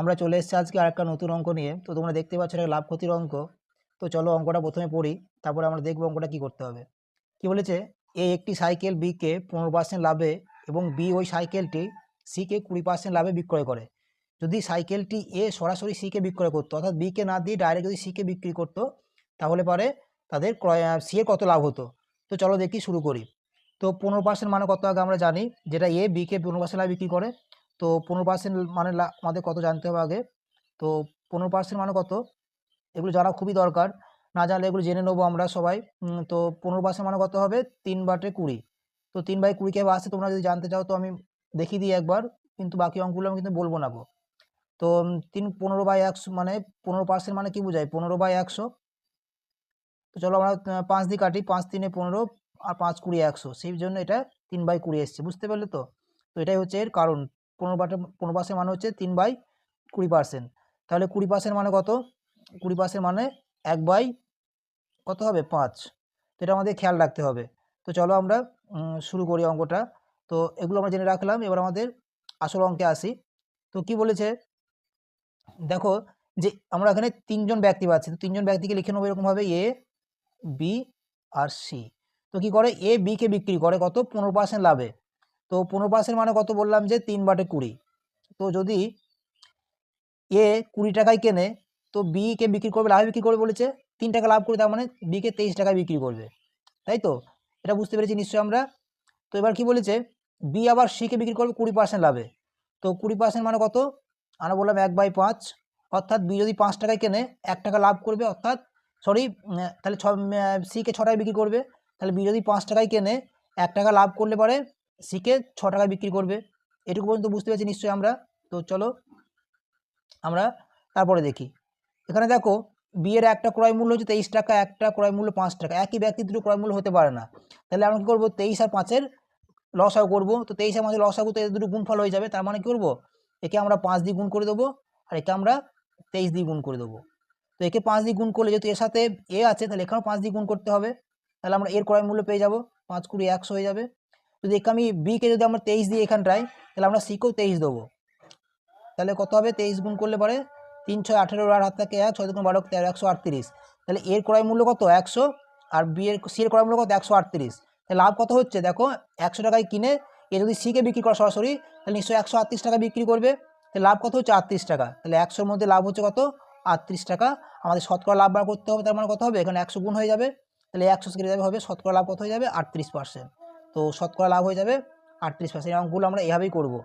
আমরা চলে এসেছি আজকে আরেকটা নতুন অঙ্ক নিয়ে। তো তোমরা দেখতে পাচ্ছ এটা লাভ ক্ষতির অঙ্ক। তো চলো অঙ্কটা প্রথমে পড়ি, তারপরে আমরা দেখবো অঙ্কটা কি করতে হবে। কি বলেছে, এ একটি সাইকেল বিকে 15% লাভে এবং বি ওই সাইকেলটি সিকে 20% লাভে বিক্রয় করে। যদি সাইকেলটি এ সরাসরি সিকে বিক্রয় করতো, অর্থাৎ বিকে না দিয়ে ডাইরেক্ট যদি সিকে বিক্রি করতো, তাহলে পরে তাদের সি এর কত লাভ হতো। তো চলো দেখি, শুরু করি। তো 15% মানে কত আগে আমরা জানি, যেটা এ বিকে 15% লাভে বিক্রি করে। তো 15% মানে আমাদের কত জানতে হবে আগে। তো 15% মানে কত, এগুলো জানা খুবই দরকার। না জানলে এগুলো জেনে নেবো আমরা সবাই। তো 15% মানে কত হবে, 3/20। তো 3/20 কীভাবে আসছে তোমরা যদি জানতে চাও তো আমি দেখিয়ে দিই একবার, কিন্তু বাকি অঙ্কগুলো আমি কিন্তু বলবো না গো। তো 15/100 মানে 15% মানে কি বোঝায়, 15/100। তো চলো আমরা 5 দিয়ে কাটি, 5 3 15 আর 5 20 100, সেই জন্য এটা 3/20 এসছে, বুঝতে পারলে তো। তো এটাই হচ্ছে এর কারণ। 15% মানে হচ্ছে 3/20%। তাহলে 20% মানে কত, 20% মানে 1/, কত হবে, 5। তো এটা আমাদের খেয়াল রাখতে হবে। তো চলো আমরা শুরু করি অঙ্কটা। তো এগুলো আমরা জেনে রাখলাম, এবার আমাদের আসল অঙ্কে আসি। তো কি বলেছে দেখো, যে আমরা এখানে 3জন ব্যক্তি পাচ্ছি। তো 3জন ব্যক্তিকে লিখে নেবো এরকমভাবে, এ বি আর সি। তো কি করে, এ বিকে বিক্রি করে কত, 15% লাভে। তো 15% মানে কত বললাম, যে 3/20। তো যদি এ 20 টাকায় কেনে, তো বিকে বিক্রি করবে, লাভে বিক্রি করবে বলেছে, 3 টাকা লাভ করে, তার মানে বিকে 23 টাকায় বিক্রি করবে, তাই তো। এটা বুঝতে পেরেছি নিশ্চয়ই আমরা। তো এবার কি বলেছে, বি আবার সিকে বিক্রি করবে 20% লাভে। তো 20% মানে কত, আমরা বললাম 1/5। অর্থাৎ বি যদি 5 টাকায় কেনে, 1 টাকা লাভ করবে, অর্থাৎ সরি, তাহলে সিকে 6 টাকায় বিক্রি করবে। তাহলে বি যদি 5 টাকায় কেনে, 1 টাকা লাভ করলে পরে সিকে 6 টাকায় বিক্রি করবে। এটুকু পর্যন্ত বুঝতে পেরেছি নিশ্চয়ই আমরা। তো চলো আমরা তারপরে দেখি। এখানে দেখো, বি এর একটা ক্রয় মূল্য হচ্ছে 23 টাকা, একটা ক্রয় মূল্য 5 টাকা। একই ব্যক্তি দুটো ক্রয় মূল্য হতে পারে না। তাহলে আমরা কী করবো, 23 আর 5-এর লসাগু করবো। তো 23 আর 5-এর লসাগু, তো এদের দুটো গুণফল হয়ে যাবে। তার মানে কী করবো, একে আমরা 5 দিয়ে গুণ করে দেবো, আর একে আমরা 23 দিয়ে গুণ করে দেবো। তো একে 5 দিয়ে গুণ করলে, যেহেতু এর সাথে এ আছে, তাহলে এখানেও 5 দিয়ে গুণ করতে হবে। তাহলে আমরা এর ক্রয় মূল্য পেয়ে যাবো, 5 × 20 100 হয়ে যাবে। যদি একে আমি বিকে যদি আমরা 23 দিই এখানটায়, তাহলে আমরা সিকেও 23 দেবো। তাহলে কত হবে, 23 গুণ করলে পরে 3 6 18, আর হাত থাকে 1, 6 2 12 13, 138। তাহলে এর ক্রয় মূল্য কত, 100। আর বি এর, সি এর ক্রয় মূল্য কত, 138। তাহলে লাভ কত হচ্ছে দেখো, 100 টাকায় কিনে এ যদি সিকে বিক্রি করে সরাসরি, তাহলে নিশ্চয়ই 138 টাকা বিক্রি করবে। তাহলে লাভ কত হচ্ছে, 38 টাকা। তাহলে 100-র মধ্যে লাভ হচ্ছে কত, 38 টাকা। আমাদের শতকরা লাভ বার করতে হবে, তার মানে কত হবে, এখানে 100 গুণ হয়ে যাবে। তাহলে 100 কেটে যাবে, হবে শতকরা লাভ কত হয়ে যাবে, 38%। তো শতকরা লাভ হয়ে যাবে 38%। এই অঙ্কগুলো আমরা এভাবেই করবো।